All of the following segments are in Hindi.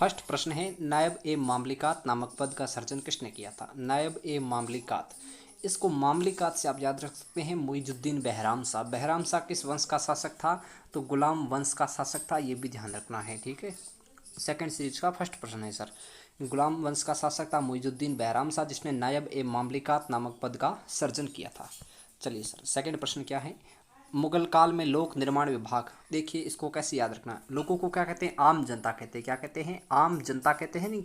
फर्स्ट प्रश्न है, नायब ए मामलिकात नामक पद का सर्जन किसने किया था? नायब ए मामलिकात, इसको मामलिकात से आप याद रख सकते हैं मुइजुद्दीन बहराम शाह। बहराम शाह किस वंश का शासक था? तो गुलाम वंश का शासक था, ये भी ध्यान रखना है, ठीक है। सेकंड सीरीज का फर्स्ट प्रश्न है सर, गुलाम वंश का शासक था मुइजुद्दीन बहराम शाह, जिसने नायब ए मामलिकात नामक पद का सर्जन किया था। चलिए सर, सेकंड प्रश्न क्या है? मुगल काल में लोक निर्माण विभाग, देखिए इसको कैसे याद रखना है। लोगों को क्या कहते हैं? आम जनता कहते हैं। क्या कहते हैं? आम जनता कहते हैं। नहीं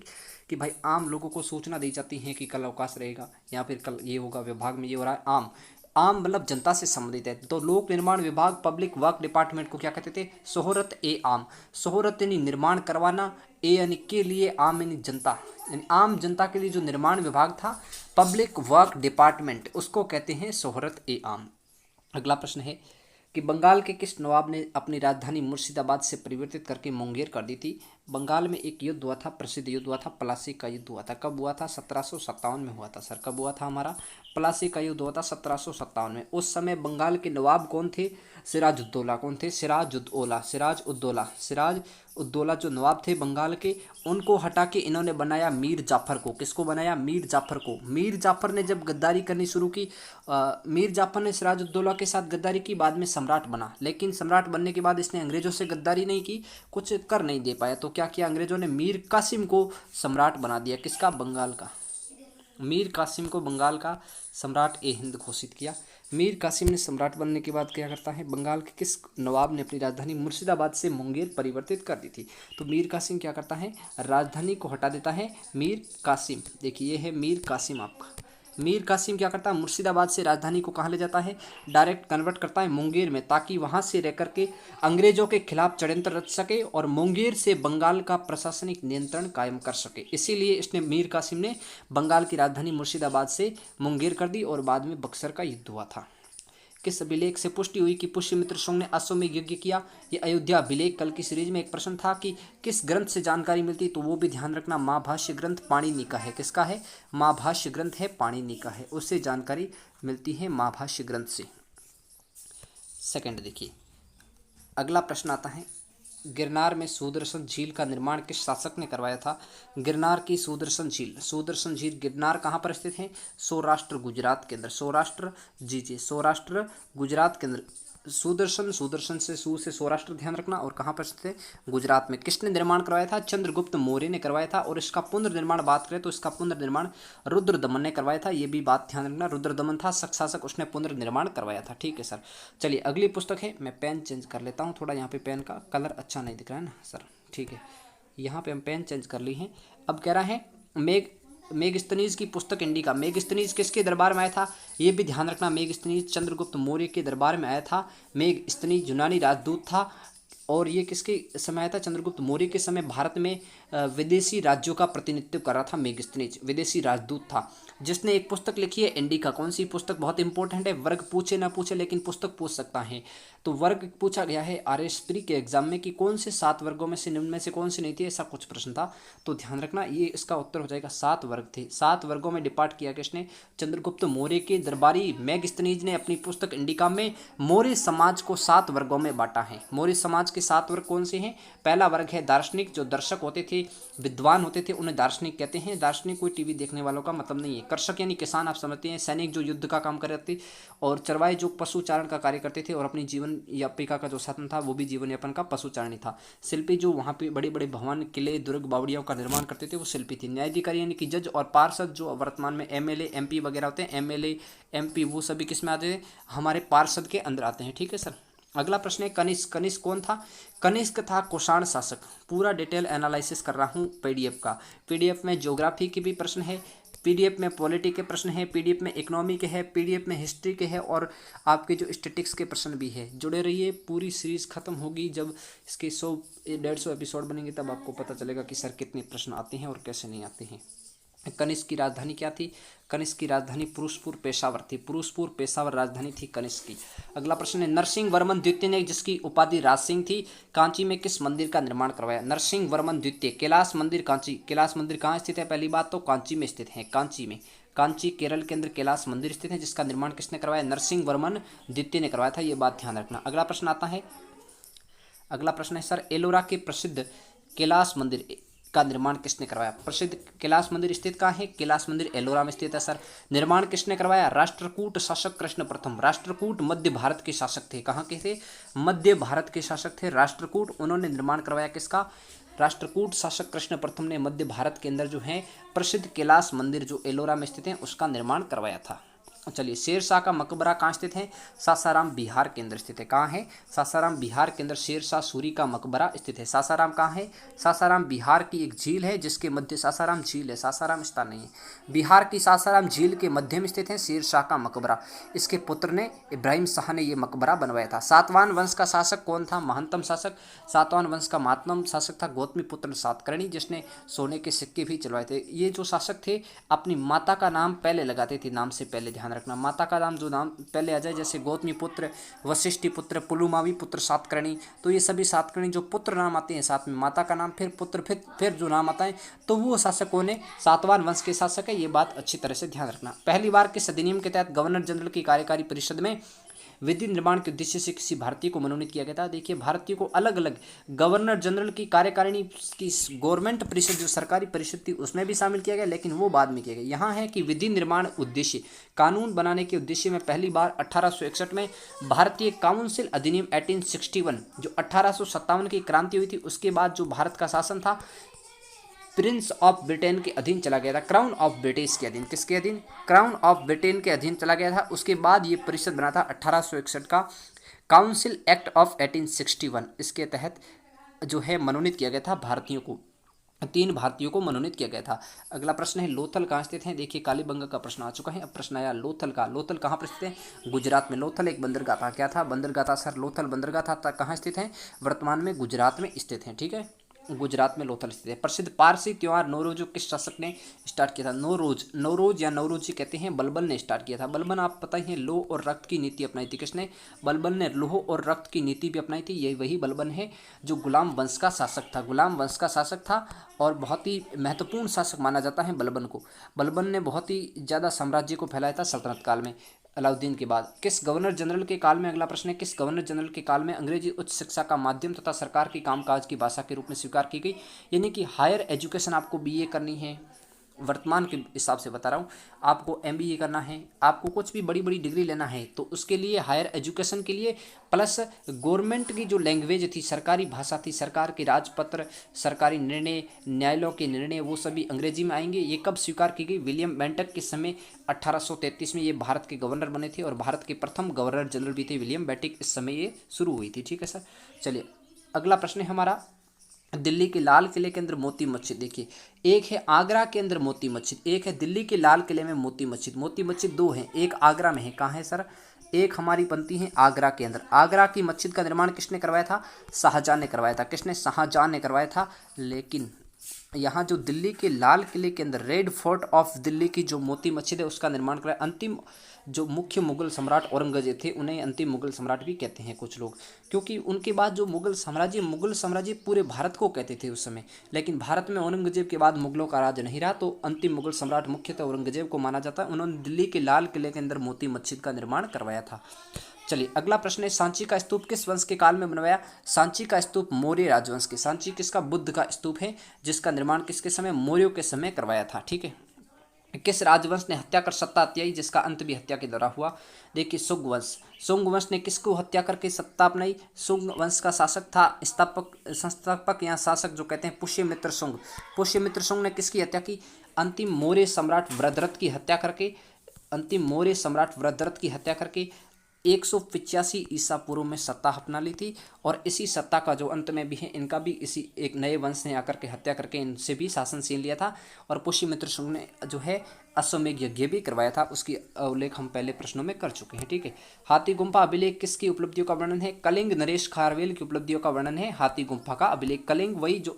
कि भाई आम लोगों को सूचना दी जाती है कि कल अवकाश रहेगा या फिर कल ये होगा, विभाग में ये हो रहा है। आम आम मतलब जनता से संबंधित है। तो लोक निर्माण विभाग, पब्लिक वर्क डिपार्टमेंट को क्या कहते थे? सोहरत ए आम। सोहरत यानी निर्माण करवाना, ए यानी के लिए, आम यानी जनता, यानी आम जनता के लिए जो निर्माण विभाग था, पब्लिक वर्क डिपार्टमेंट, उसको कहते हैं सोहरत ए आम। अगला प्रश्न है कि बंगाल के किस नवाब ने अपनी राजधानी मुर्शिदाबाद से परिवर्तित करके मुंगेर कर दी थी? बंगाल में एक युद्ध हुआ था, प्रसिद्ध युद्ध हुआ था, प्लासी का युद्ध हुआ था। कब हुआ था? 1757 में हुआ था सर। कब हुआ था हमारा? प्लासी का युद्ध हुआ था 1757 में। उस समय बंगाल के नवाब कौन थे? सिराजुद्दौला। कौन थे? सिराजुद्दौला। सिराज उद्दौला जो नवाब थे बंगाल के, उनको हटा के इन्होंने बनाया मीर जाफर को। किसको बनाया? मीर जाफर को। मीर जाफर ने जब गद्दारी करनी शुरू की, मीर जाफर ने सिराजुद्दौला के साथ गद्दारी की, बाद में सम्राट बना। लेकिन सम्राट बनने के बाद इसने अंग्रेजों से गद्दारी नहीं की, कुछ कर नहीं दे पाया। तो क्या किया अंग्रेजों ने? मीर कासिम को सम्राट बना दिया। किसका? बंगाल का। मीर कासिम को बंगाल का सम्राट ए हिंद घोषित किया। मीर कासिम ने सम्राट बनने के बाद क्या करता है? बंगाल के किस नवाब ने अपनी राजधानी मुर्शिदाबाद से मुंगेर परिवर्तित कर दी थी? तो मीर कासिम क्या करता है? राजधानी को हटा देता है। मीर कासिम, देखिए ये है मीर कासिम आपका। मीर कासिम क्या करता है? मुर्शिदाबाद से राजधानी को कहाँ ले जाता है? डायरेक्ट कन्वर्ट करता है मुंगेर में, ताकि वहाँ से रह करके अंग्रेजों के खिलाफ षड्यंत्र रच सके और मुंगेर से बंगाल का प्रशासनिक नियंत्रण कायम कर सके। इसीलिए इसने मीर कासिम ने बंगाल की राजधानी मुर्शिदाबाद से मुंगेर कर दी और बाद में बक्सर का युद्ध हुआ था। किस अभिलेख से पुष्टि हुई कि पुष्यमित्र शुंग ने अश्वमेध यज्ञ किया? ये अयोध्या अभिलेख। कल की सीरीज में एक प्रश्न था कि किस ग्रंथ से जानकारी मिलती, तो वो भी ध्यान रखना, महाभाष्य ग्रंथ पाणिनि का है। किसका है? महाभाष्य ग्रंथ है, पाणिनि का है, उससे जानकारी मिलती है महाभाष्य ग्रंथ से। सेकंड देखिए, अगला प्रश्न आता है, गिरनार में सुदर्शन झील का निर्माण किस शासक ने करवाया था? गिरनार की सुदर्शन झील गिरनार कहाँ पर स्थित है? सौराष्ट्र गुजरात के अंदर। सौराष्ट्र गुजरात के अंदर। सुदर्शन से सौराष्ट्र ध्यान रखना, और कहाँ पर स्थित है? गुजरात में। किसने निर्माण करवाया था? चंद्रगुप्त मौर्य ने करवाया था। और इसका पुनर्निर्माण बात करें तो इसका पुनर्निर्माण रुद्रदमन ने करवाया था। ये भी बात ध्यान रखना, रुद्रदमन था शासक, उसने पुनर्निर्माण करवाया था। ठीक है सर। चलिए अगली पुस्तक है, मैं पेन चेंज कर लेता हूँ थोड़ा, यहाँ पे पेन का कलर अच्छा नहीं दिख रहा है ना सर, ठीक है। यहाँ पे हम पेन चेंज कर ली है। अब कह रहा है मेगस्थनीज की पुस्तक इंडिका। मेगस्थनीज किसके दरबार में आया था? ये भी ध्यान रखना, मेगस्थनीज चंद्रगुप्त मौर्य के दरबार में आया था। मेगस्थनीज यूनानी राजदूत था, और ये किसके समय आया था? चंद्रगुप्त मौर्य के समय भारत में विदेशी राज्यों का प्रतिनिधित्व कर रहा था मेगस्थनीज, विदेशी राजदूत था, जिसने एक पुस्तक लिखी है इंडिका। कौन सी पुस्तक? बहुत इंपॉर्टेंट है, वर्ग पूछे ना पूछे लेकिन पुस्तक पूछ सकता है। तो वर्ग पूछा गया है आरएसपी के एग्जाम में कि कौन से 7 वर्गों में से निम्न में से कौन सी नहीं थी, ऐसा कुछ प्रश्न था। तो ध्यान रखना, ये इसका उत्तर हो जाएगा 7 वर्ग थे। 7 वर्गों में डिपार्ट किया किसने? चंद्रगुप्त मौर्य के दरबारी मेगस्थनीज ने अपनी पुस्तक इंडिका में मौर्य समाज को 7 वर्गों में बांटा है। मौर्य समाज के 7 वर्ग कौन से हैं? पहला वर्ग है दार्शनिक, जो दर्शक होते थे, विद्वान होते थे, उन्हें दार्शनिक कहते हैं। दार्शनिक कोई टीवी देखने वालों का मतलब नहीं है। कर्षक यानी किसान, आप समझते हैं। सैनिक जो युद्ध का काम करते थे, और चरवाहे जो पशुचारण का कार्य करते थे, और अपनी जीवन यापिका का जो साधन था वो भी जीवन यापन का पशुचारण ही था। शिल्पी जो वहाँ पे बड़े बड़े भवन, किले, दुर्ग, बावड़ियों का निर्माण करते थे, वो शिल्पी थे। न्यायाधिकारी यानी कि जज, और पार्षद जो वर्तमान में एमएलए एमपी वगैरह होते हैं, एमएलए एमपी वो सभी किस में आते हैं? हमारे पार्षद के अंदर आते हैं। ठीक है सर। अगला प्रश्न है कनिष्क। कनिष्क कौन था? कनिष्क था कुषाण शासक। पूरा डिटेल एनालिसिस कर रहा हूँ पीडीएफ का। पीडीएफ में ज्योग्राफी के भी प्रश्न है, पीडीएफ में पॉलिटी के प्रश्न है, पीडीएफ में इकोनॉमी के है, पीडीएफ में हिस्ट्री के है, और आपके जो स्टैटिक्स के प्रश्न भी है। जुड़े रहिए, पूरी सीरीज खत्म होगी जब इसके 100-150 एपिसोड बनेंगे, तब आपको पता चलेगा कि सर कितने प्रश्न आते हैं और कैसे नहीं आते हैं। कनिष्क की राजधानी क्या थी? कनिष्क की राजधानी पुरुषपुर पेशावर थी। पुरुषपुर पेशावर राजधानी थी कनिष्क की। अगला प्रश्न है नरसिंह वर्मन द्वितीय ने, जिसकी उपाधि राजसिंह थी, कांची में किस मंदिर का निर्माण करवाया? नरसिंह वर्मन द्वितीय। कैलाश मंदिर कांची। कैलाश मंदिर कहाँ स्थित है? पहली बात तो कांची में स्थित है। कांची में, कांची केरल के अंदर कैलाश मंदिर स्थित है, जिसका निर्माण किसने करवाया? नरसिंह वर्मन द्वितीय ने करवाया था। ये बात ध्यान रखना। अगला प्रश्न आता है, अगला प्रश्न है सर एलोरा के प्रसिद्ध कैलाश मंदिर का निर्माण किसने करवाया? प्रसिद्ध कैलाश मंदिर स्थित कहाँ है? कैलाश मंदिर एलोरा में स्थित है सर। निर्माण किसने करवाया? राष्ट्रकूट शासक कृष्ण प्रथम। राष्ट्रकूट मध्य भारत के शासक थे। कहाँ के थे? मध्य भारत के शासक थे राष्ट्रकूट। उन्होंने निर्माण करवाया किसका? राष्ट्रकूट शासक कृष्ण प्रथम ने मध्य भारत के अंदर जो है प्रसिद्ध कैलाश मंदिर जो एलोरा में स्थित है उसका निर्माण करवाया था। चलिए, शेरशाह का मकबरा कहाँ स्थित है? सासाराम बिहार के अंदर स्थित है। कहाँ है? सासाराम बिहार के अंदर शेरशाह सूरी का मकबरा स्थित है। सासाराम कहाँ है? सासाराम बिहार की एक झील है जिसके मध्य, सासाराम झील है, सासाराम स्थान नहीं है, बिहार की सासाराम झील के मध्य में स्थित है शेरशाह का मकबरा। इसके पुत्र ने, इब्राहिम शाह ने, यह मकबरा बनवाया था। सातवाहन वंश का शासक कौन था? महत्तम शासक। सातवाहन वंश का महत्तम शासक था गौतमीपुत्र सातकर्णी, जिसने सोने के सिक्के भी चलवाए थे। ये जो शासक थे अपनी माता का नाम पहले लगाते थे, नाम से पहले ध्यान रखना, माता का नाम जो नाम पहले आ जाए, जैसे गौतमी पुत्र, वशिष्ठी पुत्र, पुलुमावी पुत्र सातकर्णी, तो ये सभी सातकर्णी जो पुत्र नाम आते हैं साथ में माता का नाम, फिर पुत्र, फिर जो नाम आता है, तो वो शासकों ने सातवाहन वंश के शासक है। ये बात अच्छी तरह से ध्यान रखना। पहली बार किस अधिनियम के तहत गवर्नर जनरल की कार्यकारी परिषद में विधि निर्माण के उद्देश्य से किसी भारतीय को मनोनीत किया गया था? देखिए, भारतीय को अलग अलग गवर्नर जनरल की कार्यकारिणी की गवर्नमेंट परिषद जो सरकारी परिषद थी उसमें भी शामिल किया गया, लेकिन वो बाद में किया गया। यहाँ है कि विधि निर्माण उद्देश्य, कानून बनाने के उद्देश्य में पहली बार 1861 में भारतीय काउंसिल अधिनियम 1861, जो 1857 की क्रांति हुई थी उसके बाद जो भारत का शासन था प्रिंस ऑफ ब्रिटेन के अधीन चला गया था, क्राउन ऑफ ब्रिटिश के अधीन। किसके अधीन? क्राउन ऑफ ब्रिटेन के अधीन चला गया था। उसके बाद ये परिषद बना था 1861 का काउंसिल एक्ट ऑफ 1861। इसके तहत जो है मनोनीत किया गया था भारतीयों को, 3 भारतीयों को मनोनीत किया गया था। अगला प्रश्न है लोथल कहाँ स्थित है? देखिए, कालीबंगा का प्रश्न आ चुका है। अब प्रश्न आया लोथल का। लोथल कहाँ पर स्थित है? गुजरात में। लोथल एक बंदरगाह था। क्या था? बंदरगाह था सर। लोथल बंदरगाह था। कहाँ स्थित है? वर्तमान में गुजरात में स्थित है। ठीक है, गुजरात में लोथल स्थित है। प्रसिद्ध पारसी त्योहार नौरोज किस शासक ने स्टार्ट किया था? नौरोज या नौरोजी कहते हैं, बलबन ने स्टार्ट किया था। बलबन आप पता ही है, लोह और रक्त की नीति अपनाई थी। किसने? बलबन ने लोह और रक्त की नीति भी अपनाई थी। यही वही बलबन है जो गुलाम वंश का शासक था। गुलाम वंश का शासक था और बहुत ही महत्वपूर्ण शासक माना जाता है बलबन को। बलबन ने बहुत ही ज़्यादा साम्राज्य को फैलाया था सल्तनत काल में, अलाउद्दीन के बाद। किस गवर्नर जनरल के काल में, अगला प्रश्न है, किस गवर्नर जनरल के काल में अंग्रेजी उच्च शिक्षा का माध्यम तथा सरकार की कामकाज की भाषा के रूप में स्वीकार की गई? यानी कि हायर एजुकेशन आपको बीए करनी है, वर्तमान के हिसाब से बता रहा हूँ, आपको एमबीए करना है, आपको कुछ भी बड़ी बड़ी डिग्री लेना है, तो उसके लिए हायर एजुकेशन के लिए प्लस गवर्नमेंट की जो लैंग्वेज थी, सरकारी भाषा थी, सरकार के राजपत्र, सरकारी निर्णय, न्यायालयों के निर्णय, वो सभी अंग्रेजी में आएंगे। ये कब स्वीकार की गई? विलियम बेंटक के समय 1833 में ये भारत के गवर्नर बने थे और भारत के प्रथम गवर्नर जनरल भी थे विलियम बेंटिक। इस समय ये शुरू हुई थी। ठीक है सर। चलिए, अगला प्रश्न है हमारा, दिल्ली के लाल किले के अंदर मोती मस्जिद। देखिए, एक है आगरा के अंदर मोती मस्जिद, एक है दिल्ली के लाल किले में मोती मस्जिद। मोती मस्जिद 2 हैं, एक आगरा में है। कहाँ है सर? एक हमारी बनती है आगरा के अंदर। आगरा की मस्जिद का निर्माण किसने करवाया था? शाहजहां ने करवाया था। किसने? शाहजहां ने करवाया था। लेकिन यहाँ जो दिल्ली के लाल किले के अंदर रेड फोर्ट ऑफ दिल्ली की जो मोती मस्जिद है उसका निर्माण कराया अंतिम जो मुख्य मुगल सम्राट औरंगजेब थे, उन्हें अंतिम मुगल सम्राट भी कहते हैं कुछ लोग, क्योंकि उनके बाद जो मुगल साम्राज्य पूरे भारत को कहते थे उस समय। लेकिन भारत में औरंगजेब के बाद मुगलों का राज नहीं रहा, तो अंतिम मुगल सम्राट मुख्यतः औरंगजेब को माना जाता है। उन्होंने दिल्ली के लाल किले के अंदर मोती मस्जिद का निर्माण करवाया था। चलिए, अगला प्रश्न है, सांची का स्तूप किस वंश के काल में बनवाया? सांची का स्तूप मौर्य राजवंश के। सांची किसका? बुद्ध का स्तूप है, जिसका निर्माण किसके समय? मौर्यों के समय करवाया था। ठीक है। किस राजवंश ने हत्या कर सत्ता हत्याई, जिसका अंत भी हत्या के द्वारा हुआ? देखिए, शुंग वंश। शुंग वंश ने किसको हत्या करके सत्ता अपनाई? शुंग वंश का शासक था संस्थापक या शासक जो कहते हैं पुष्यमित्र शुंग। पुष्यमित्र शुंग ने किसकी हत्या की? अंतिम मौर्य सम्राट वृद्धरथ की हत्या करके, अंतिम मौर्य सम्राट वृद्धरथ की हत्या करके 185 ईसा पूर्व में सत्ता अपना ली थी। और इसी सत्ता का जो अंत में भी है, इनका भी इसी एक नए वंश ने आकर के हत्या करके इनसे भी शासन छीन लिया था। और पुष्यमित्र शुंग ने जो है अश्वमेध यज्ञ भी करवाया था, उसकी उल्लेख हम पहले प्रश्नों में कर चुके हैं। ठीक है। हाथी गुम्फा अभिलेख किसकी उपलब्धियों का वर्णन है? कलिंग नरेश खारवेल की उपलब्धियों का वर्णन है हाथी गुम्फा का अभिलेख। कलिंग वही जो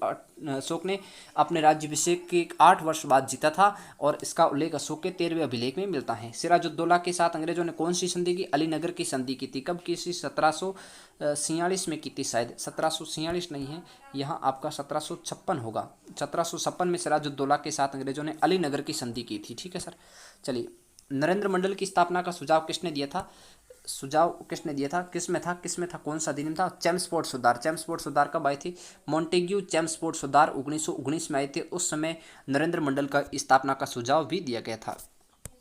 अशोक ने अपने राज्याभिषेक के 8 वर्ष बाद जीता था, और इसका उल्लेख अशोक के 13वें अभिलेख में मिलता है। सिराजुद्दौला के साथ अंग्रेजों ने कौन सी संधि की? अलीनगर की संधि की थी। कब की? 1746 में की थी शायद। 1746 नहीं है, यहाँ आपका 1756 होगा। 1756 में सिराजुद्दौला के साथ अंग्रेजों ने अलीनगर की संधि की थी। ठीक है सर। चलिए, नरेंद्र मंडल की स्थापना का सुझाव किसने दिया था? सुझाव किसने दिया था, किसमें था, कौन सा अधिनियम था? चेम्सफोर्ड सुधार। चेम्सफोर्ड सुधार कब आए थे? मॉन्टेग्यू चेम्सफोर्ड सुधार 1919 में आए थे। उस समय नरेंद्र मंडल का स्थापना का सुझाव भी दिया गया था।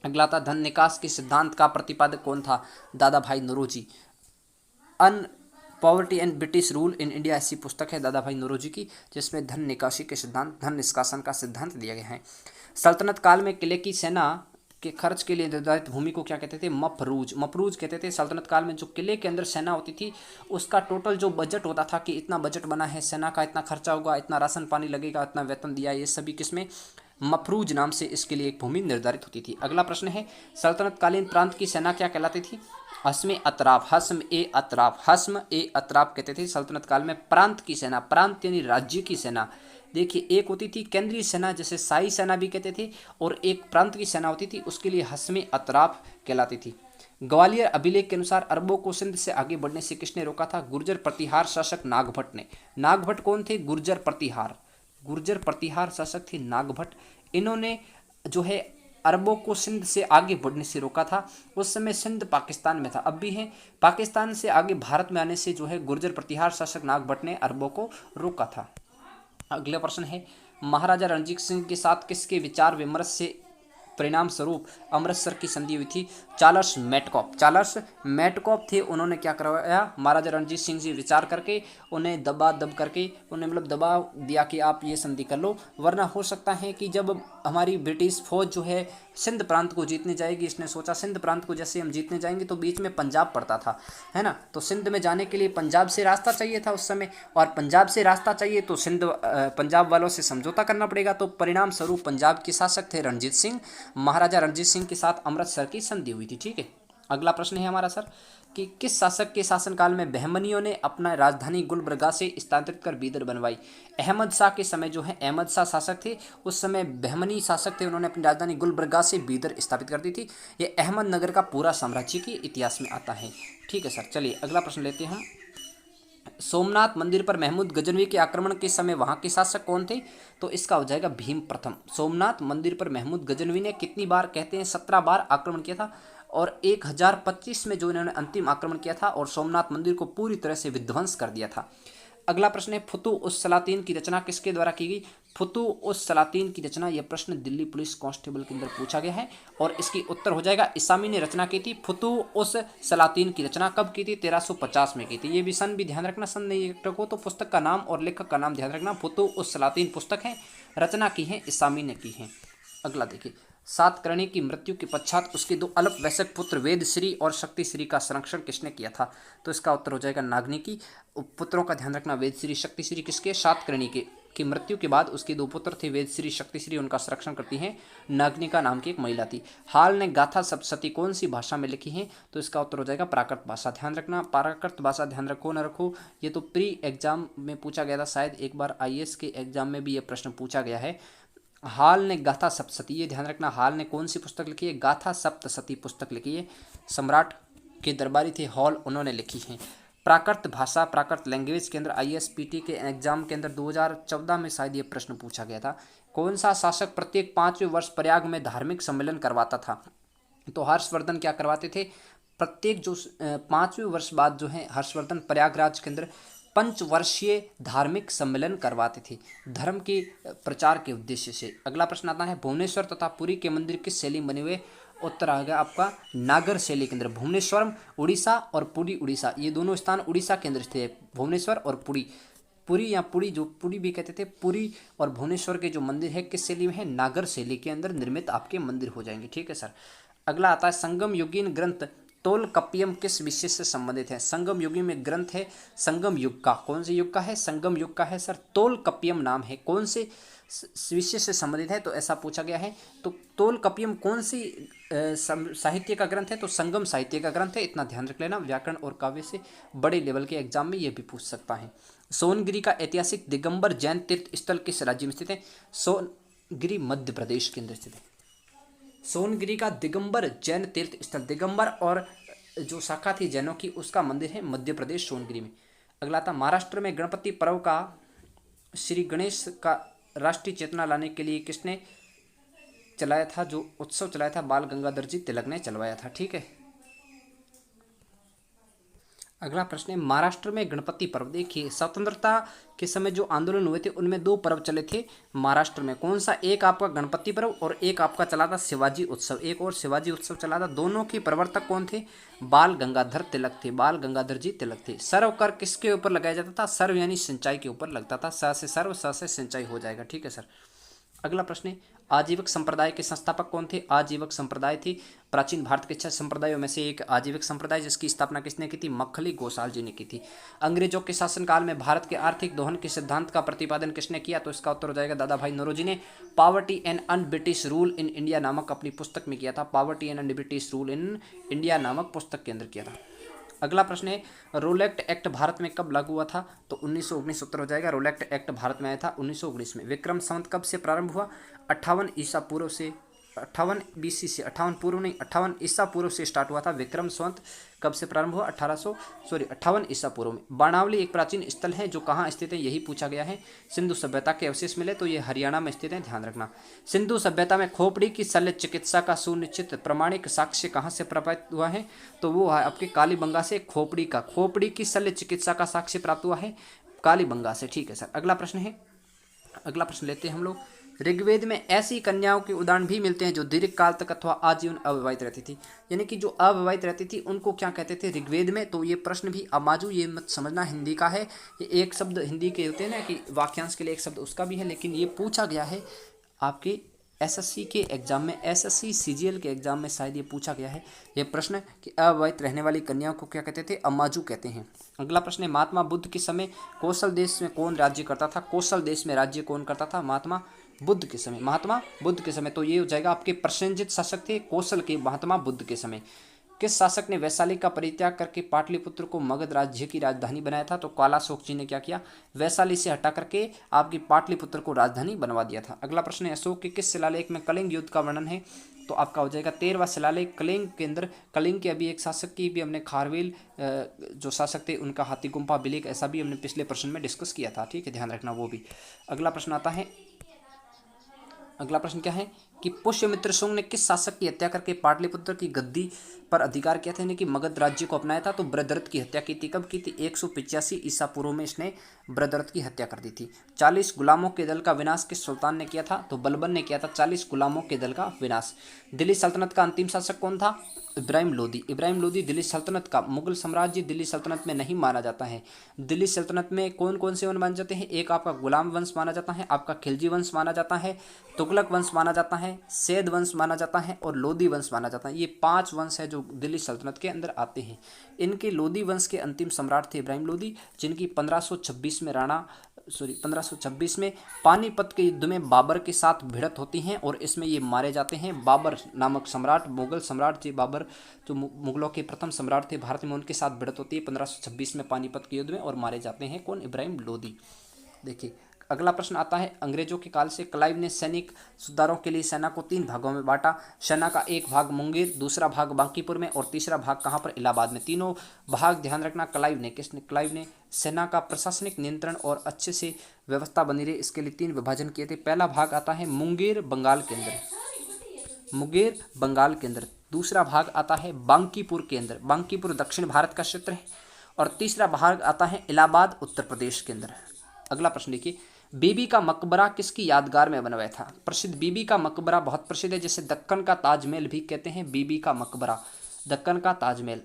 अगला था धन निकास के सिद्धांत का प्रतिपादक कौन था? Dadabhai Naoroji. Un poverty and British rule in India ऐसी पुस्तक है दादा भाई नौरोजी की, जिसमें धन निकासी के सिद्धांत, धन निष्कासन का सिद्धांत दिया गया है। सल्तनत काल में किले की सेना के खर्च के लिए निर्धारित भूमि को क्या कहते थे? मफरूज। मफरूज कहते थे। सल्तनत काल में जो किले के अंदर सेना होती थी उसका टोटल जो बजट होता था कि इतना बजट बना है सेना का, इतना खर्चा होगा, इतना राशन पानी लगेगा, इतना वेतन दिया, ये सभी किसमें? मफरूज नाम से इसके लिए एक भूमि निर्धारित होती थी। अगला प्रश्न है सल्तनत कालीन प्रांत की सेना क्या कहलाती थी? हस्म अतराफ। हस्म ए अतराफ। हस्म ए अतराफ कहते थे सल्तनत काल में प्रांत की सेना। प्रांत यानी राज्य की सेना। देखिए एक होती थी केंद्रीय सेना जैसे शाही सेना भी कहते थे, और एक प्रांत की सेना होती थी उसके लिए हस्म अतराफ कहलाती थी। ग्वालियर अभिलेख के अनुसार अरबों को सिंध से आगे बढ़ने से किसने रोका था? गुर्जर प्रतिहार शासक नागभट्ट ने। नागभट्ट कौन थे? गुर्जर प्रतिहार। गुर्जर प्रतिहार शासक थे नागभट्ट। इन्होंने जो है अरबों को सिंध से आगे बढ़ने से रोका था। उस समय सिंध पाकिस्तान में था, अब भी है। पाकिस्तान से आगे भारत में आने से जो है गुर्जर प्रतिहार शासक नागभट्ट ने अरबों को रोका था। अगला प्रश्न है महाराजा रणजीत सिंह के साथ किसके विचार विमर्श से परिणाम स्वरूप अमृतसर की संधि हुई थी? Charles Metcalfe. चार्ल्स मेटकॉफ थे, उन्होंने क्या करवाया? महाराजा रणजीत सिंह से विचार करके उन्हें दब करके उन्हें मतलब दबाव दिया कि आप ये संधि कर लो, वरना हो सकता है कि जब हमारी ब्रिटिश फौज जो है सिंध प्रांत को जीतने जाएगी, इसने सोचा सिंध प्रांत को जैसे हम जीतने जाएंगे तो बीच में पंजाब पड़ता था, है ना, तो सिंध में जाने के लिए पंजाब से रास्ता चाहिए था उस समय, और पंजाब से रास्ता चाहिए तो पंजाब वालों से समझौता करना पड़ेगा। तो परिणाम स्वरूप पंजाब के शासक थे रणजीत सिंह, महाराजा रणजीत सिंह के साथ अमृतसर की संधि हुई थी। ठीक है, अगला प्रश्न है हमारा सर कि किस शासक के शासनकाल में बहमनियों ने अपना राजधानी गुलबर्गा से स्थानांतरित कर बीदर बनवाई? अहमद शाह के समय जो है, अहमद शाह शासक थे उस समय, बहमनी शासक थे, उन्होंने अपनी राजधानी गुलबर्गा से बीदर स्थापित कर दी थी। ये अहमदनगर का पूरा साम्राज्य के इतिहास में आता है। ठीक है सर, चलिए अगला प्रश्न लेते हैं हम। सोमनाथ मंदिर पर महमूद गजनवी के आक्रमण के समय वहां के शासक कौन थे? तो इसका हो जाएगा भीम प्रथम। सोमनाथ मंदिर पर महमूद गजनवी ने कितनी बार, कहते हैं 17 बार आक्रमण किया था, और 1025 में जो इन्होंने अंतिम आक्रमण किया था और सोमनाथ मंदिर को पूरी तरह से विध्वंस कर दिया था। अगला प्रश्न है फुतू उस सलातीन की रचना किसके द्वारा की गई? फुतू उस सलातीन की रचना, यह प्रश्न दिल्ली पुलिस कांस्टेबल के अंदर पूछा गया है, और इसकी उत्तर हो जाएगा इसामी ने रचना की थी। फुतू उस सलातीन की रचना कब की थी? 1350 में की थी। ये भी सन भी ध्यान रखना, सन नहीं रखो तो पुस्तक का नाम और लेखक का नाम ध्यान रखना। फुतू उस सलातीन पुस्तक है, रचना की है इसामी ने की है। अगला देखिए, सातकर्णी की मृत्यु के पश्चात उसके दो अल्पवयस्क पुत्र वेदश्री और शक्तिश्री का संरक्षण किसने किया था? तो इसका उत्तर हो जाएगा नागनी की। पुत्रों का ध्यान रखना, वेदश्री शक्तिश्री किसके? सातकर्णी के। की मृत्यु के बाद उसके दो पुत्र थे वेदश्री शक्तिश्री, उनका संरक्षण करती हैं नागनिका नाम की एक महिला थी। हाल ने गाथा सप्तशती कौन सी भाषा में लिखी है? तो इसका उत्तर हो जाएगा प्राकृत भाषा। ध्यान रखना प्राकृत भाषा, ध्यान रखो न रखो, ये तो प्री एग्जाम में पूछा गया था, शायद एक बार आईएएस के एग्जाम में भी ये प्रश्न पूछा गया है। हाल ने गाथा सप्तशती, ये ध्यान रखना, हाल ने कौन सी पुस्तक लिखी है? गाथा सप्तशती पुस्तक लिखी है, सम्राट के दरबारी थे हॉल, उन्होंने लिखी है। प्राकृत भाषा, प्राकृत लैंग्वेज के अंदर आईएसपीटी के एग्जाम के अंदर 2014 में शायद ये प्रश्न पूछा गया था। कौन सा शासक प्रत्येक 5वें वर्ष प्रयाग में धार्मिक सम्मेलन करवाता था? तो हर्षवर्धन क्या करवाते थे? प्रत्येक जो 5वें वर्ष बाद जो है हर्षवर्धन प्रयागराज के अंदर पंचवर्षीय धार्मिक सम्मेलन करवाते थे धर्म के प्रचार के उद्देश्य से। अगला प्रश्न आता है भुवनेश्वर तथा पुरी के मंदिर किस शैली में बने हुए? उत्तर आ गया आपका नागर शैली के अंदर। भुवनेश्वरम उड़ीसा और पुरी उड़ीसा, ये दोनों स्थान उड़ीसा के अंदर थे, भुवनेश्वर और पुरी। पुरी या पुरी, जो पुरी भी कहते थे, पुरी और भुवनेश्वर के जो मंदिर है किस शैली में है? नागर शैली के अंदर निर्मित आपके मंदिर हो जाएंगे। ठीक है सर। अगला आता है संगम युगीन ग्रंथ तोलकप्पियम किस विषय से संबंधित है? संगम युगी में ग्रंथ है संगम युग का, कौन से युग का है? संगम युग का है सर। तोलकप्पियम नाम है, कौन से विषय से संबंधित है? तो ऐसा पूछा गया है। तो तोलकप्पियम कौन सी साहित्य का ग्रंथ है? तो संगम साहित्य का ग्रंथ है, इतना ध्यान रख लेना। व्याकरण और काव्य से बड़े लेवल के एग्जाम में यह भी पूछ सकता है। सोनगिरी का ऐतिहासिक दिगंबर जैन तीर्थ स्थल किस राज्य में स्थित है? सोनगिरी मध्य प्रदेश के अंदर स्थित है। सोनगिरी का दिगंबर जैन तीर्थ स्थल, दिगंबर और जो शाखा थी जैनों की उसका मंदिर है मध्य प्रदेश सोनगिरी में। अगला था महाराष्ट्र में गणपति पर्व का श्री गणेश का राष्ट्रीय चेतना लाने के लिए किसने चलाया था? जो उत्सव चलाया था बाल गंगाधर जी तिलक ने चलवाया था। ठीक है। अगला प्रश्न है, महाराष्ट्र में गणपति पर्व। देखिए, स्वतंत्रता के समय जो आंदोलन हुए थे उनमें दो पर्व चले थे महाराष्ट्र में। कौन सा? एक आपका गणपति पर्व और एक आपका चला था शिवाजी उत्सव। एक और शिवाजी उत्सव चला था। दोनों के प्रवर्तक कौन थे? बाल गंगाधर तिलक थे। बाल गंगाधर जी तिलक थे। सर्व कर किसके ऊपर लगाया जाता था? सर्व यानी सिंचाई के ऊपर लगता था। स से सर्व, स से सिंचाई हो जाएगा। ठीक है सर। अगला प्रश्न है, आजीवक संप्रदाय के संस्थापक कौन थे? आजीवक संप्रदाय थी प्राचीन भारत के 6 संप्रदायों में से एक आजीवक संप्रदाय, जिसकी स्थापना किसने की थी? मक्खली गोसाल जी ने की थी। अंग्रेजों के शासनकाल में भारत के आर्थिक दोहन के सिद्धांत का प्रतिपादन किसने किया? तो इसका उत्तर हो जाएगा दादा भाई नौरोजी ने। Poverty and un British rule in India नामक अपनी पुस्तक में किया था। Poverty and un British rule in India नामक पुस्तक के अंदर किया था। अगला प्रश्न है, रोलेक्ट एक्ट भारत में कब लागू हुआ था? तो 1919 उत्तर हो जाएगा। रोलेक्ट एक्ट भारत में आया था 1919 में। विक्रम संवत कब से प्रारंभ हुआ? 58 ईसा पूर्व से, 58 बीसी से, 58 पूर्व नहीं, 58 ईसा पूर्व से स्टार्ट हुआ था। विक्रम संवत कब से प्रारंभ हुआ? 58 ईसा पूर्व में। बाणावली एक प्राचीन स्थल है जो कहाँ स्थित है? यही पूछा गया है। सिंधु सभ्यता के अवशेष मिले तो ये हरियाणा में स्थित है, ध्यान रखना। सिंधु सभ्यता में खोपड़ी की शल्य चिकित्सा का सुनिश्चित प्रमाणिक साक्ष्य कहाँ से प्राप्त हुआ है? तो वो है आपके कालीबंगा से। खोपड़ी की शल्य चिकित्सा का साक्ष्य प्राप्त हुआ है कालीबंगा से। ठीक है सर। अगला प्रश्न है, अगला प्रश्न लेते हैं हम लोग। ऋग्वेद में ऐसी कन्याओं के उदाहरण भी मिलते हैं जो दीर्घ काल तक अथवा आजीवन अविवाहित रहती थी। यानी कि जो अविवाहित रहती थी उनको क्या कहते थे ऋग्वेद में? तो ये प्रश्न भी अमाजू, ये मत समझना हिंदी का है। ये एक शब्द हिंदी के होते हैं ना कि वाक्यांश के लिए एक शब्द उसका भी है, लेकिन ये पूछा गया है आपके एसएससी के एग्जाम में, एसएससी सीजीएल के एग्जाम में शायद ये पूछा गया है ये प्रश्न कि अविवाहित रहने वाली कन्याओं को क्या कहते थे? अमाजू कहते हैं। अगला प्रश्न है, महात्मा बुद्ध के समय कौशल देश में कौन राज्य करता था? कौशल देश में राज्य कौन करता था? महात्मा बुद्ध के समय। महात्मा बुद्ध के समय। तो ये हो जाएगा आपके प्रसेनजित शासक थे कौशल के महात्मा बुद्ध के समय। किस शासक ने वैशाली का परित्याग करके पाटलिपुत्र को मगध राज्य की राजधानी बनाया था? तो कालाशोक जी ने क्या किया? वैशाली से हटा करके आपकी पाटलिपुत्र को राजधानी बनवा दिया था। अगला प्रश्न है, अशोक के किस शिलालेख में कलिंग युद्ध का वर्णन है? तो आपका हो जाएगा 13वां शिलालेख कलिंग के अंदर। कलिंग के अभी एक शासक की भी हमने खारवेल जो शासक थे उनका हाथी गुम्फा बिलिक, ऐसा भी हमने पिछले प्रश्न में डिस्कस किया था। ठीक है, ध्यान रखना वो भी। अगला प्रश्न आता है, अगला प्रश्न क्या है कि पुष्यमित्र शुंग ने किस शासक की हत्या करके पाटलिपुत्र की गद्दी पर अधिकार किया था, यानी कि मगध राज्य को अपनाया था? तो बृहद्रथ की हत्या की थी। कब की थी? 185 ईसा पूर्व में इसने बृहद्रथ की हत्या कर दी थी। 40 गुलामों के दल का विनाश किस सुल्तान ने किया था? तो बलबन ने किया था 40 गुलामों के दल का विनाश। दिल्ली सल्तनत का अंतिम शासक कौन था? इब्राहिम लोदी। इब्राहिम लोदी दिल्ली सल्तनत का। मुगल साम्राज्य दिल्ली सल्तनत में नहीं माना जाता है। दिल्ली सल्तनत में कौन कौन से वंश माने जाते हैं? एक आपका गुलाम वंश माना जाता है, आपका खिलजी वंश माना जाता है, तुगलक वंश माना जाता है, सैद वंश माना जाता है और लोदी वंश माना जाता है। ये 5 वंश है जो दिल्ली सल्तनत के अंदर आते हैं। इनके लोदी वंश के अंतिम सम्राट थे इब्राहिम लोदी, जिनकी 1526 में पानीपत के युद्ध में बाबर के साथ भिड़त होती हैं और इसमें ये मारे जाते हैं। बाबर नामक सम्राट, मुगल सम्राट थे बाबर, जो मुगलों के प्रथम सम्राट थे भारत में, उनके साथ भिड़त होती है 1526 में पानीपत के युद्ध में और मारे जाते हैं कौन? इब्राहिम लोदी। देखिए, अगला प्रश्न आता है, अंग्रेजों के काल से क्लाइव ने सैनिक सुधारों के लिए सेना को 3 भागों में बांटा। सेना का एक भाग मुंगेर, दूसरा भाग बांकीपुर में और तीसरा भाग कहाँ पर? इलाहाबाद में। तीनों भाग ध्यान रखना क्लाइव ने, किसने? क्लाइव ने सेना का प्रशासनिक नियंत्रण और अच्छे से व्यवस्था बनी रही इसके लिए 3 विभाजन किए थे। पहला भाग आता है मुंगेर बंगाल के अंदर, मुंगेर बंगाल के अंदर। दूसरा भाग आता है बांकीपुर के अंदर, बांकीपुर दक्षिण भारत का क्षेत्र है। और तीसरा भाग आता है इलाहाबाद उत्तर प्रदेश के अंदर। अगला प्रश्न देखिए, बीबी का मकबरा किसकी यादगार में बनवाया था? प्रसिद्ध बीबी का मकबरा बहुत प्रसिद्ध है, जिसे दक्कन का ताजमहल भी कहते हैं। बीबी का मकबरा, दक्कन का ताजमहल,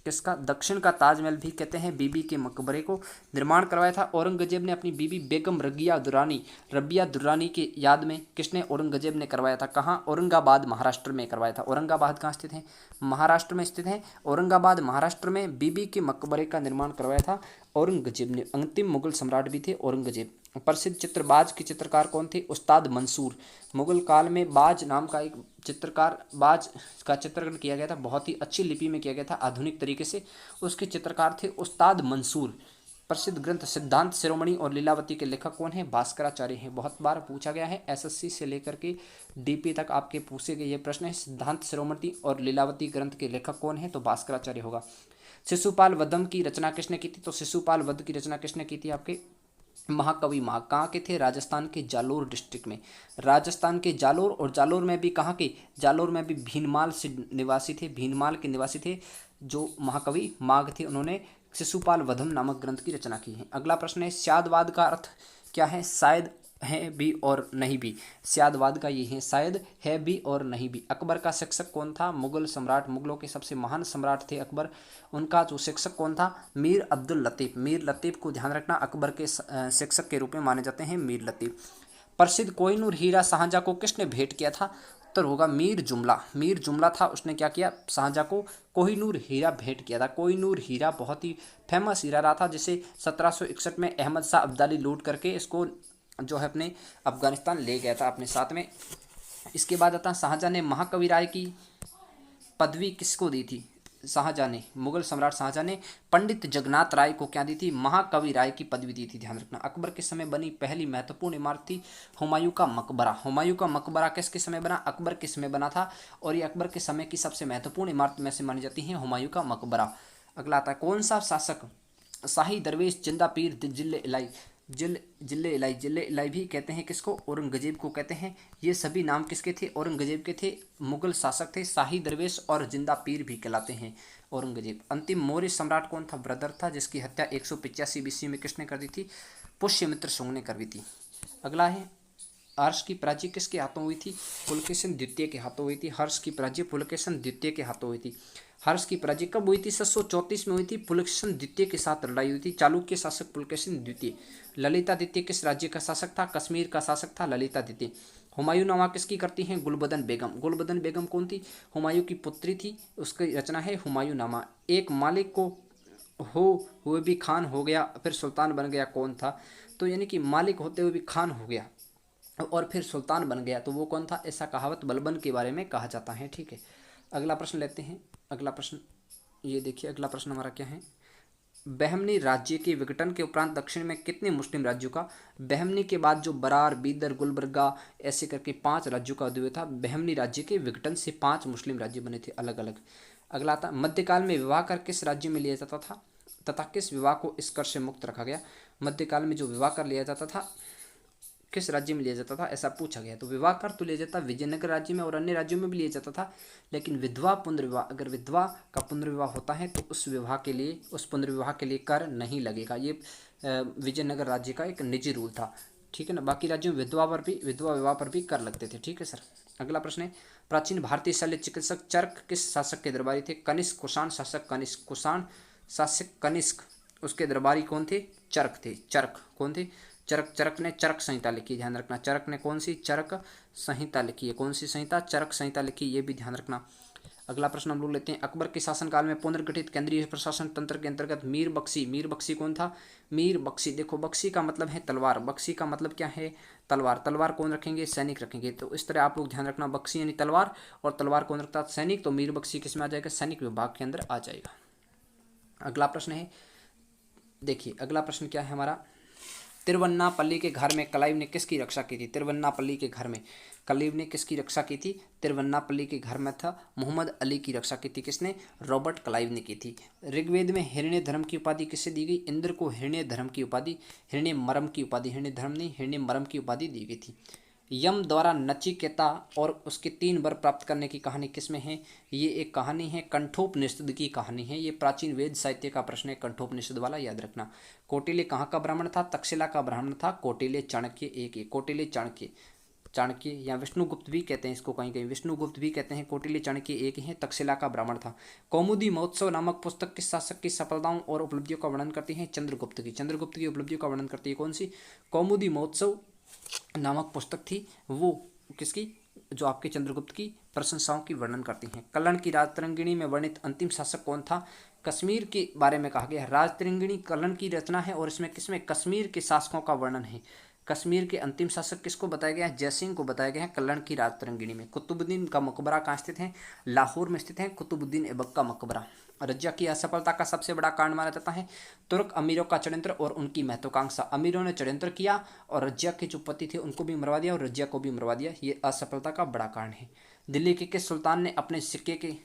किसका? दक्षिण का ताजमहल भी कहते हैं। बीबी के मकबरे को निर्माण करवाया था औरंगजेब ने अपनी बीबी बेगम रबिया दुर्रानी की याद में। किसने? औरंगजेब ने करवाया था। कहाँ? औरंगाबाद महाराष्ट्र में करवाया था। औरंगाबाद कहाँ स्थित है? महाराष्ट्र में स्थित है। औरंगाबाद महाराष्ट्र में बीबी के मकबरे का निर्माण करवाया था औरंगजेब ने। अंतिम मुगल सम्राट भी थे औरंगजेब। प्रसिद्ध चित्रबाज के चित्रकार कौन थे? उस्ताद मंसूर। मुगल काल में बाज नाम का एक चित्रकार, बाज का चित्रण किया गया था, बहुत ही अच्छी लिपि में किया गया था, आधुनिक तरीके से। उसके चित्रकार थे उस्ताद मंसूर। प्रसिद्ध ग्रंथ सिद्धांत शिरोमणि और लीलावती के लेखक कौन है? भास्कराचार्य हैं। बहुत बार पूछा गया है, एसएससी से लेकर के डीपी तक आपके पूछे गए ये प्रश्न है। सिद्धांत शिरोमणि और लीलावती ग्रंथ के लेखक कौन है? तो भास्कराचार्य होगा। शिशुपाल वधम की रचना किसने की थी? तो शिशुपाल वध की रचना किसने की थी? आपके महाकवि माघ। कहाँ के थे? राजस्थान के जालोर डिस्ट्रिक्ट में। राजस्थान के जालोर, और जालोर में भी कहाँ के? जालोर में भी भीनमाल से निवासी थे, भीनमाल के निवासी थे जो महाकवि माघ थे। उन्होंने शिशुपाल वधम नामक ग्रंथ की रचना की है। अगला प्रश्न है शादवाद का अर्थ क्या है? शायद, है भी और नहीं भी। शादवाद का ये है शायद, है भी और नहीं भी। अकबर का शिक्षक कौन था? मुगल सम्राट, मुगलों के सबसे महान सम्राट थे अकबर। उनका जो शिक्षक कौन था? मीर अब्दुल लतीफ़। मीर लतीफ़ को ध्यान रखना, अकबर के शिक्षक के रूप में माने जाते हैं मीर लतीफ़। प्रसिद्ध कोहिनूर हीरा शाहजहां को किसने भेंट किया था? उत्तर होगा मीर जुमला। मीर जुमला था, उसने क्या किया? शाहजहां को कोहिनूर हीरा भेंट किया था। कोहिनूर हीरा बहुत ही फेमस हीरा रहा था, जिसे 1761 में अहमद शाह अब्दाली लूट करके इसको जो है अपने अफगानिस्तान ले गया था अपने साथ में। इसके बाद आता शाहजहां ने महाकवि राय की पदवी किसको दी थी? शाहजहां ने, मुगल सम्राट शाहजहां ने पंडित जगन्नाथ राय को क्या दी थी? महाकवि राय की पदवी दी थी, ध्यान रखना। अकबर के समय बनी पहली महत्वपूर्ण इमारत थी हुमायूं का मकबरा। हुमायूं का मकबरा किसके समय बना? अकबर के समय बना था, और ये अकबर के समय की सबसे महत्वपूर्ण इमारत में से मानी जाती है हुमायूं का मकबरा। अगला आता है कौन सा शासक शाही दरवेश जिंदा पीर जिले इलाई, जिले इलाई भी कहते हैं किसको? औरंगजेब को कहते हैं। ये सभी नाम किसके थे? औरंगजेब के थे। मुगल शासक थे, शाही दरवेश और जिंदा पीर भी कहलाते हैं औरंगजेब। अंतिम मौर्य सम्राट कौन था? बृहदर था, जिसकी हत्या 185 BC में किसने कर दी थी? पुष्यमित्र शुंग ने कर दी थी। अगला है हर्ष की पराजय किसके हाथों हुई थी? पुलकेशिन द्वितीय के हाथों हुई थी। हर्ष की पराजय पुलकेशिन द्वितीय के हाथों हुई थी। हर्ष की पराजय कब हुई थी? 734 में हुई थी। पुलकेशिन द्वितीय के साथ लड़ाई हुई थी। चालुक्य शासक पुलकेशिन द्वितीय। ललिता द्वितीय किस राज्य का शासक था? कश्मीर का शासक था ललिता द्वितीय। हुमायूं नामा किसकी करती हैं? गुलबदन बेगम। गुलबदन बेगम कौन थी? हुमायूं की पुत्री थी, उसकी रचना है हुमायूं नामा। एक मालिक को हो हुए भी खान हो गया फिर सुल्तान बन गया, कौन था? तो यानी कि मालिक होते हुए भी खान हो गया और फिर सुल्तान बन गया, तो वो कौन था? ऐसा कहावत बलबन के बारे में कहा जाता है। ठीक है, अगला प्रश्न लेते हैं। अगला प्रश्न ये देखिए, अगला प्रश्न हमारा क्या है? बहमनी राज्य के विघटन के उपरांत दक्षिण में कितने मुस्लिम राज्यों का? बहमनी के बाद जो बरार, बीदर, गुलबर्गा ऐसे करके 5 राज्यों का उदय था। बहमनी राज्य के विघटन से 5 मुस्लिम राज्य बने थे अलग अलग। अगला आता मध्यकाल में विवाह कर किस राज्य में लिया जाता था तथा किस विवाह को इस कर से मुक्त रखा गया? मध्यकाल में जो विवाह कर लिया जाता था किस राज्य में लिया जाता था, ऐसा पूछा गया। तो विवाह कर तो लिया जाता विजयनगर राज्य में और अन्य राज्यों में भी लिया जाता था, लेकिन विधवा पुनर्विवाह, अगर विधवा का पुनर्विवाह होता है तो उस विवाह के लिए, उस पुनर्विवाह के लिए कर नहीं लगेगा। ये विजयनगर राज्य का एक निजी रूल था। ठीक है ना, बाकी राज्यों में विधवा विवाह पर भी कर लगते थे। ठीक है सर। अगला प्रश्न है प्राचीन भारतीय शल्य चिकित्सक चरक किस शासक के दरबारी थे? कनिष्क। कुषाण शासक कनिष्क। कुषाण शासक कनिष्क, उसके दरबारी कौन थे? चरक थे। चरक कौन थे? चरक। चरक ने चरक संहिता लिखी, ध्यान रखना। चरक ने कौन सी? चरक संहिता लिखी है। कौन सी संहिता? चरक संहिता लिखी, ये भी ध्यान रखना। अगला प्रश्न हम लोग लेते हैं अकबर के शासनकाल में पुनर्गठित केंद्रीय प्रशासन तंत्र के अंतर्गत मीर बख्शी। मीर बख्शी कौन था? मीर बख्शी, देखो बख्शी का मतलब है तलवार। बख्शी का मतलब क्या है? तलवार। तलवार कौन रखेंगे? सैनिक रखेंगे। तो इस तरह आप लोग ध्यान रखना, बख्शी यानी तलवार और तलवार कौन रखता? सैनिक। तो मीर बख्शी किस में आ जाएगा? सैनिक विभाग के अंदर आ जाएगा। अगला प्रश्न है, देखिए अगला प्रश्न क्या है हमारा? तिरुवन्नापल्ली के घर में क्लाइव ने किसकी रक्षा की थी? तिरुवन्नापल्ली के घर में क्लाइव ने किसकी रक्षा की थी? तिरुवन्नापल्ली के घर में था मोहम्मद अली की रक्षा की थी। किसने? रॉबर्ट क्लाइव ने की थी। ऋग्वेद में हिरण्य धर्म की उपाधि किससे दी गई? इंद्र को हिरण्य धर्म की उपाधि, हिरण्य मरम की उपाधि, हिरण्य धर्म नहीं हिरण्य मरम की उपाधि दी गई थी। यम द्वारा नचिकेता और उसके 3 वर प्राप्त करने की कहानी किसमें है? ये एक कहानी है कंठोपनिषद की कहानी है। ये प्राचीन वेद साहित्य का प्रश्न है, कंठोपनिषद वाला, याद रखना। कौटिल्य कहाँ का ब्राह्मण था? तक्षशिला का ब्राह्मण था। कौटिल्य चाणक्य एक है। कौटिल्य चाणक्य, चाणक्य या विष्णुगुप्त भी कहते हैं इसको, कहीं कहीं विष्णुगुप्त भी कहते हैं। कौटिल्य चाणक्य एक ही है, तक्षशिला का ब्राह्मण था। कौमुदी महोत्सव नामक पुस्तक किस शासक की सफलताओं और उपलब्धियों का वर्णन करती है? चंद्रगुप्त की। चंद्रगुप्त की उपलब्धियों का वर्णन करती है कौन सी? कौमुदी महोत्सव नामक पुस्तक थी वो किसकी? जो आपके चंद्रगुप्त की प्रशंसाओं की वर्णन करती हैं। कल्याण की राजतरंगिणी में वर्णित अंतिम शासक कौन था? कश्मीर के बारे में कहा गया है। राजतरंगिणी कल्याण की रचना है और इसमें किसमें? कश्मीर के शासकों का वर्णन है। कश्मीर के अंतिम शासक किसको बताया गया है? जयसिंह को बताया गया है कल्याण की राजतरंगिणी में। कुतुबुद्दीन का मकबरा कहाँ स्थित है? लाहौर में स्थित है कुतुबुद्दीन ऐबक का मकबरा। रज्जिया की असफलता का सबसे बड़ा कारण माना जाता है तुर्क अमीरों का षड्यंत्र और उनकी महत्वाकांक्षा। अमीरों ने षड्यंत्र किया और रज्जिया के जो पति थे उनको भी मरवा दिया और रज्जिया को भी मरवा दिया, ये असफलता का बड़ा कारण है। दिल्ली के किस सुल्तान ने अपने सिक्के के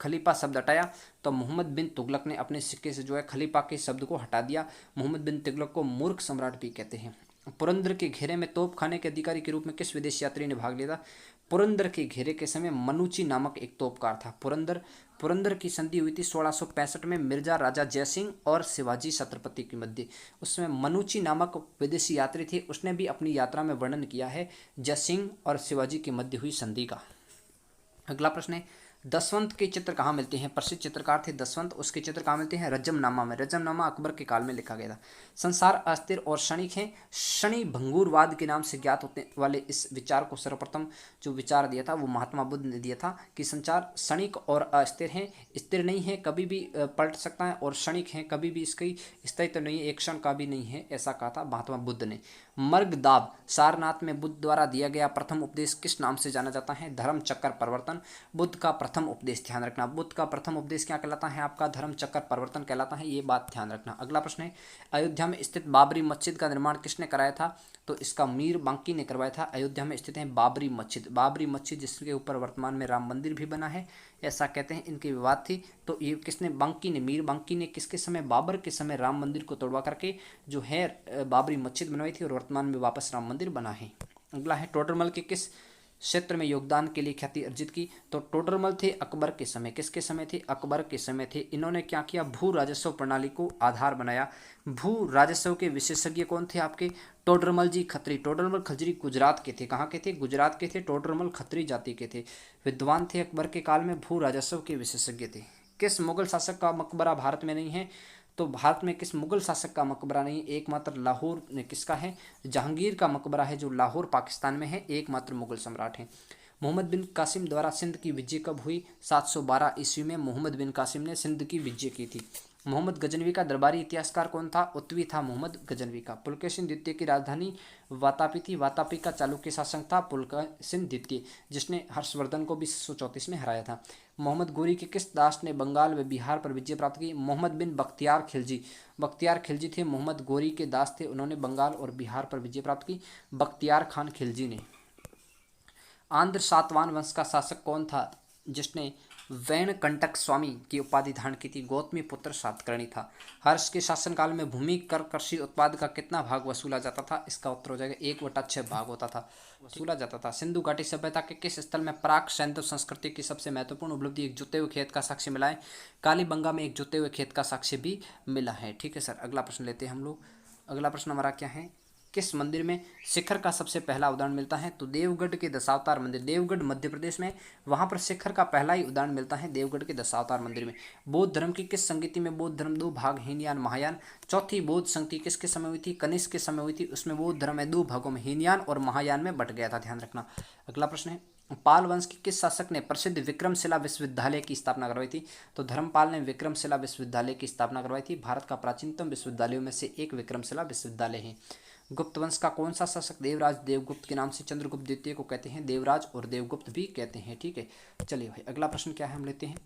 खलीफा शब्द हटाया? तो मोहम्मद बिन तुगलक ने अपने सिक्के से जो है खलीफा के शब्द को हटा दिया। मोहम्मद बिन तुगलक को मूर्ख सम्राट भी कहते हैं। पुरंदर के घेरे में तोप खाने के अधिकारी के रूप में किस विदेशी यात्री ने भाग लिया था? पुरंदर के घेरे के समय मनुची नामक एक तोपकार था। पुरंदर की संधि हुई थी 1665 में मिर्जा राजा जयसिंह और शिवाजी छत्रपति के मध्य। उसमें मनुची नामक विदेशी यात्री थे, उसने भी अपनी यात्रा में वर्णन किया है जयसिंह और शिवाजी के मध्य हुई संधि का। अगला प्रश्न है, दसवंत के चित्र कहाँ मिलते हैं? प्रसिद्ध चित्रकार थे दसवंत, उसके चित्र कहाँ मिलते हैं? रजमनामा में। रजमनामा अकबर के काल में लिखा गया था। संसार अस्थिर और क्षणिक है। क्षणि भंगुरवाद के नाम से ज्ञात होने वाले इस विचार को सर्वप्रथम जो विचार दिया था वो महात्मा बुद्ध ने दिया था कि संसार क्षणिक और अस्थिर है, स्थिर नहीं है, कभी भी पलट सकता है, और क्षणिक है, कभी भी इसकी स्थायित्व नहीं है, एक क्षण का भी नहीं है, ऐसा कहा था महात्मा बुद्ध ने। मर्गदाब सारनाथ में बुद्ध द्वारा दिया गया प्रथम उपदेश किस नाम से जाना जाता है? धर्म चक्र परिवर्तन। बुद्ध का प्रथम उपदेश, ध्यान रखना, बुद्ध का प्रथम उपदेश क्या कहलाता है? आपका धर्म चक्र परिवर्तन कहलाता है, ये बात ध्यान रखना। अगला प्रश्न है, अयोध्या में स्थित बाबरी मस्जिद का निर्माण किसने कराया था? तो इसका मीर बांकी ने करवाया था। अयोध्या में स्थित है बाबरी मस्जिद। बाबरी मस्जिद जिसके ऊपर वर्तमान में राम मंदिर भी बना है, ऐसा कहते हैं। इनके विवाद थी, तो ये किसने? बांकी ने, मीर बांकी ने किसके समय? बाबर के समय राम मंदिर को तोड़वा करके जो है बाबरी मस्जिद बनवाई थी, और वर्तमान में वापस राम मंदिर बना है। अगला है, टोडरमल के किस क्षेत्र में योगदान के लिए ख्याति अर्जित की? तो टोडरमल थे अकबर के समय। किसके समय थे? अकबर के समय थे। इन्होंने क्या किया? भू राजस्व प्रणाली को आधार बनाया। भू राजस्व के विशेषज्ञ कौन थे आपके? टोडरमल जी खत्री। टोडरमल खत्री गुजरात के थे। कहाँ के थे? गुजरात के थे। टोडरमल खत्री जाति के थे, विद्वान थे, अकबर के काल में भू राजस्व के विशेषज्ञ थे। किस मुगल शासक का मकबरा भारत में नहीं है? तो भारत में किस मुगल शासक का मकबरा नहीं? एकमात्र लाहौर में किसका है? जहांगीर का मकबरा है, जो लाहौर पाकिस्तान में है, एकमात्र मुगल सम्राट है। मोहम्मद बिन कासिम द्वारा सिंध की विजय कब हुई? 712 ईस्वी में मोहम्मद बिन कासिम ने सिंध की विजय की थी। मोहम्मद गजनवी का दरबारी इतिहासकार कौन था? उत्वी था मोहम्मद गजनवी का। पुलकेशिन द्वितीय की राजधानी वातापी थी। वातापी का चालुक्य शासक था पुलकेशिन द्वितीय, जिसने हर्षवर्धन को भी 634 में हराया था। मोहम्मद गोरी के किस दास ने बंगाल व बिहार पर विजय प्राप्त की? मोहम्मद बिन बख्तियार खिलजी। बख्तियार खिलजी थे मोहम्मद गोरी के दास थे, उन्होंने बंगाल और बिहार पर विजय प्राप्त की, बख्तियार खान खिलजी ने। आंध्र सातवाहन वंश का शासक कौन था जिसने वैनकंटक स्वामी की उपाधि धारण की थी? गौतमी पुत्र सातकर्णी था। हर्ष के शासनकाल में भूमि कर कृषि उत्पाद का कितना भाग वसूला जाता था? इसका उत्तर हो जाएगा 1/6 भाग होता था, वसूला जाता था। सिंधु घाटी सभ्यता के किस स्थल में प्राक सैंधव संस्कृति की सबसे महत्वपूर्ण उपलब्धि एक जुते हुए खेत का साक्ष्य मिला है? कालीबंगा में एक जुते हुए खेत का साक्ष्य भी मिला है। ठीक है सर, अगला प्रश्न लेते हैं हम लोग। अगला प्रश्न हमारा क्या है? किस मंदिर में शिखर का सबसे पहला उदाहरण मिलता है? तो देवगढ़ के दशावतार मंदिर, देवगढ़ मध्य प्रदेश में, वहां पर शिखर का पहला ही उदाहरण मिलता है देवगढ़ के दशावतार मंदिर में। बौद्ध धर्म की किस संगति में बौद्ध धर्म 2 भाग, हीनयान महायान? चौथी बौद्ध संगति किसके समय हुई थी? कनिष्क के समय हुई थी। उसमें बौद्ध धर्म है 2 भागों में, हीनयान और महायान में बट गया था, ध्यान रखना। अगला प्रश्न है, पाल वंश के किस शासक ने प्रसिद्ध विक्रमशिला विश्वविद्यालय की स्थापना करवाई थी? तो धर्मपाल ने विक्रमशिला विश्वविद्यालय की स्थापना करवाई थी। भारत का प्राचीनतम विश्वविद्यालयों में से एक विक्रमशिला विश्वविद्यालय है। गुप्त वंश का कौन सा शासक देवराज देवगुप्त के नाम से चंद्रगुप्त द्वितीय को कहते हैं? देवराज और देवगुप्त भी कहते हैं। ठीक है, चलिए भाई अगला प्रश्न क्या है हम लेते हैं।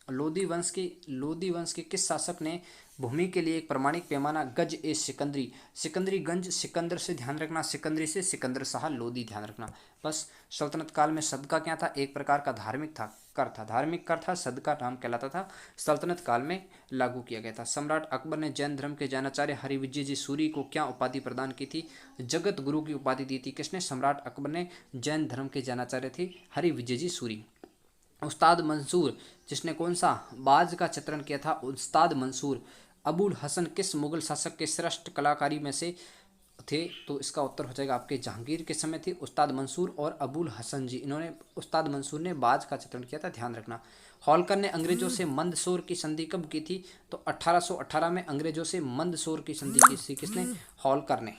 लोधी वंश के किस शासक ने भूमि के लिए एक प्रमाणिक पैमाना गज ए सिकंदरी, सिकंदरी गंज, सिकंदर से ध्यान रखना, सिकंदरी से सिकंदर शाह लोधी, ध्यान रखना। बस सल्तनत काल में सदका क्या था? एक प्रकार का धार्मिक था, कर था, धार्मिक कर था, सदका नाम कहलाता था, सल्तनत काल में लागू किया गया था। सम्राट अकबर ने जैन धर्म के जैनाचार्य हरिविजय जी सूरी को क्या उपाधि प्रदान की थी? जगत गुरु की उपाधि दी थी। किसने? सम्राट अकबर ने जैन धर्म के जैनाचार्य थे हरिविजय जी सूरी। उस्ताद मंसूर जिसने कौन सा बाज का चित्रण किया था? उस्ताद मंसूर। अबुल हसन किस मुगल शासक के श्रेष्ठ कलाकारी में से थे? तो इसका उत्तर हो जाएगा आपके जहांगीर के समय थे उस्ताद मंसूर और अबुल हसन जी। इन्होंने, उस्ताद मंसूर ने बाज का चित्रण किया था, ध्यान रखना। होलकर ने अंग्रेजों से मंदसौर की संधि कब की थी? तो 1818 में अंग्रेजों से मंदसौर की संधि की थी। किसने? होलकर ने।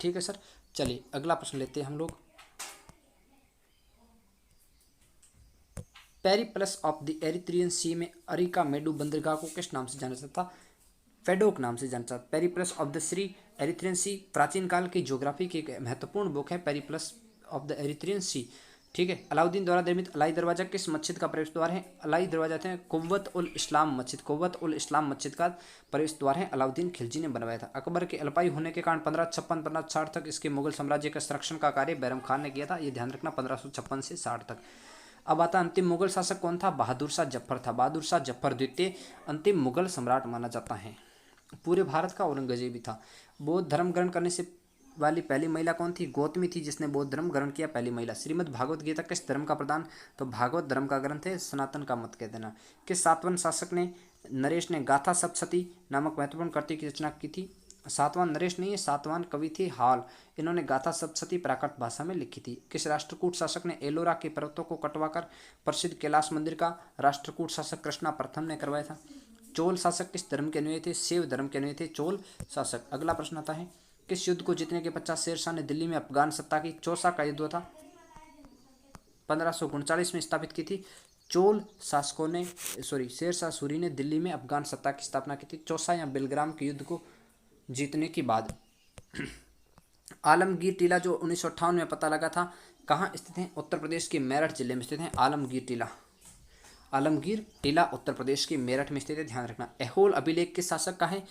ठीक है सर, चलिए अगला प्रश्न लेते हैं हम लोग। पेरिप्लस ऑफ द एरिथ्रियन सी में अरिका मेडू बंदरगाह को किस नाम से जाना जाता था? फेडोक नाम से जाना जाता। Periplus of the sea Erythraean Sea प्राचीन काल की ज्योग्राफी की एक महत्वपूर्ण बुक है, Periplus of the Erythraean Sea. ठीक है, अलाउद्दीन द्वारा निर्मित अलाई दरवाजा किस मस्जिद का प्रवेश द्वार है? अलाई दरवाजा थे कुव्वत उल इस्लाम मस्जिद, कुव्वत उल इस्लाम मस्जिद का प्रवेश द्वार है, अलाउद्दीन खिलजी ने बनवाया था। अकबर के अल्पाई होने के कारण 1556-1560 तक इसके मुगल साम्राज्य का संरक्षण का कार्य बैरम खान ने किया था। ये ध्यान रखना, 1556 से 60 तक। अब आता अंतिम मुगल शासक कौन था? बहादुर शाह जफर था। बहादुर शाह जफर द्वितीय अंतिम मुगल सम्राट माना जाता है। पूरे भारत का औरंगजेब भी था। बौद्ध धर्म ग्रहण करने से वाली पहली महिला कौन थी? गौतमी थी, जिसने बौद्ध धर्म ग्रहण किया, पहली महिला। श्रीमद् भागवत गीता किस धर्म का प्रदान? तो भागवत धर्म का ग्रंथ है, सनातन का मत कह देना। किस सातवां शासक ने नरेश ने गाथा सप्तशती नामक महत्वपूर्ण कृति की रचना की थी? सातवां नरेश नहीं है, सातवां कवि थे हाल। इन्होंने गाथा सप्तशती प्राकृत भाषा में लिखी थी। किस राष्ट्रकूट शासक ने एलोरा के पर्वतों को कटवाकर प्रसिद्ध कैलाश मंदिर का राष्ट्रकूट शासक कृष्णा प्रथम ने करवाया था? चोल शासक किस धर्म के अनुयायी थे? शैव धर्म के अनुयायी थे चोल शासक। अगला प्रश्न आता है, किस युद्ध को जीतने के पश्चात शेरशाह ने दिल्ली में अफगान सत्ता की? चौसा का युद्ध था, 1539 में स्थापित की थी। चोल शासकों ने शेरशाह सूरी ने दिल्ली में अफगान सत्ता की स्थापना की थी चौसा या बेलग्राम के युद्ध को जीतने के बाद। आलमगीर टीला जो 1958 में पता लगा था, कहाँ स्थित है? उत्तर प्रदेश के मेरठ जिले में स्थित है आलमगीर टीला। आलमगीर टीला उत्तर प्रदेश के मेरठ में स्थित है, ध्यान रखना। ऐहोल अभिलेख किस शासक का है?